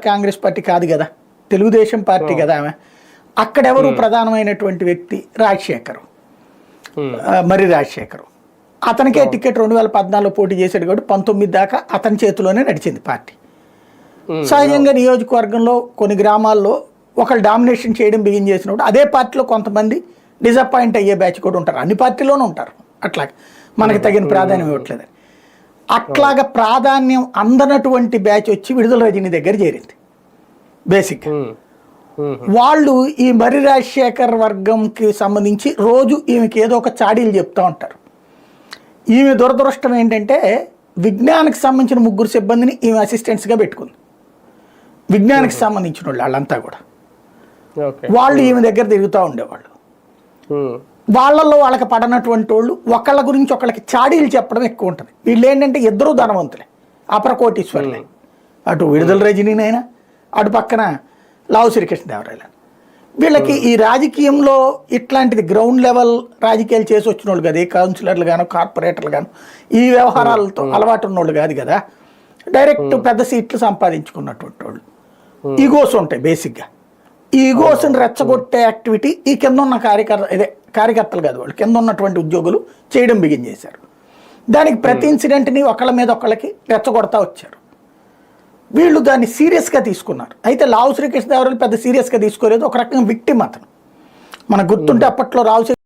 Congress party కాదు కదా, Telugu Desam party కదా ఆమె. అక్కడెవరు ప్రధానమైనటువంటి వ్యక్తి రాజశేఖర్, మరి రాజశేఖర్. అతనికే టికెట్ 2014 పోటీ చేశాడు కాబట్టి 19 దాకా అతని చేతిలోనే నడిచింది పార్టీ. సహజంగా నియోజకవర్గంలో కొన్ని గ్రామాల్లో ఒకళ్ళు డామినేషన్ చేయడం బిగిన్ చేసినప్పుడు అదే పార్టీలో కొంతమంది డిసప్పాయింట్ అయ్యే బ్యాచ్ కూడా ఉంటారు, అన్ని పార్టీలోనూ ఉంటారు. అట్లాగే మనకి తగిన ప్రాధాన్యం ఇవ్వట్లేదని అట్లాగా ప్రాధాన్యం అందనటువంటి బ్యాచ్ వచ్చి విడుదల రజనీ దగ్గర చేరింది. బేసిక్ వాళ్ళు ఈ మర్రి రాజశేఖర్ వర్గంకి సంబంధించి రోజు ఈమెకి ఏదో ఒక చాడీలు చెప్తూ ఉంటారు. ఈమె దురదృష్టం ఏంటంటే విజ్ఞానికి సంబంధించిన 3 సిబ్బందిని ఈమె అసిస్టెంట్స్గా పెట్టుకుంది. విజ్ఞానికి సంబంధించిన వాళ్ళంతా కూడా వాళ్ళు ఈమె దగ్గర తిరుగుతూ ఉండేవాళ్ళు. వాళ్ళల్లో వాళ్ళకి పడనటువంటి వాళ్ళు ఒకళ్ళ గురించి ఒకళ్ళకి చాడీలు చెప్పడం ఎక్కువ ఉంటుంది. వీళ్ళు ఏంటంటే ఇద్దరు ధనవంతులే, అపరకోటీశ్వరులే. అటు విడుదల రజనీనైనా అటు పక్కన లావు శ్రీకృష్ణదేవరాయలు. వీళ్ళకి ఈ రాజకీయంలో ఇట్లాంటిది గ్రౌండ్ లెవెల్ రాజకీయాలు చేసి వచ్చిన వాళ్ళు కదా, ఏ కౌన్సిలర్లు గాను కార్పొరేటర్లు గాను ఈ వ్యవహారాలతో అలవాటు ఉన్నోళ్ళు కాదు కదా. డైరెక్ట్ పెద్ద సీట్లు సంపాదించుకున్నటువంటి వాళ్ళు. ఈగోస్ ఉంటాయి బేసిక్గా. ఈ ఈగోస్ని రెచ్చగొట్టే యాక్టివిటీ ఈ కింద ఉన్న కార్యకర్తలు కాదు, వాళ్ళు కింద ఉన్నటువంటి ఉద్యోగులు చేయడం బిగిన్ చేశారు. దానికి ప్రతి ఇన్సిడెంట్ని ఒకళ్ళ మీద ఒకళ్ళకి రెచ్చగొడతా వచ్చారు. వీళ్ళు దాన్ని సీరియస్గా తీసుకున్నారు. అయితే లావు శ్రీకృష్ణదేవరాయలు పెద్ద సీరియస్గా తీసుకోలేదు, ఒక రకంగా విక్టిమ్ అతను. మనకు గుర్తుంటే అప్పట్లో రావు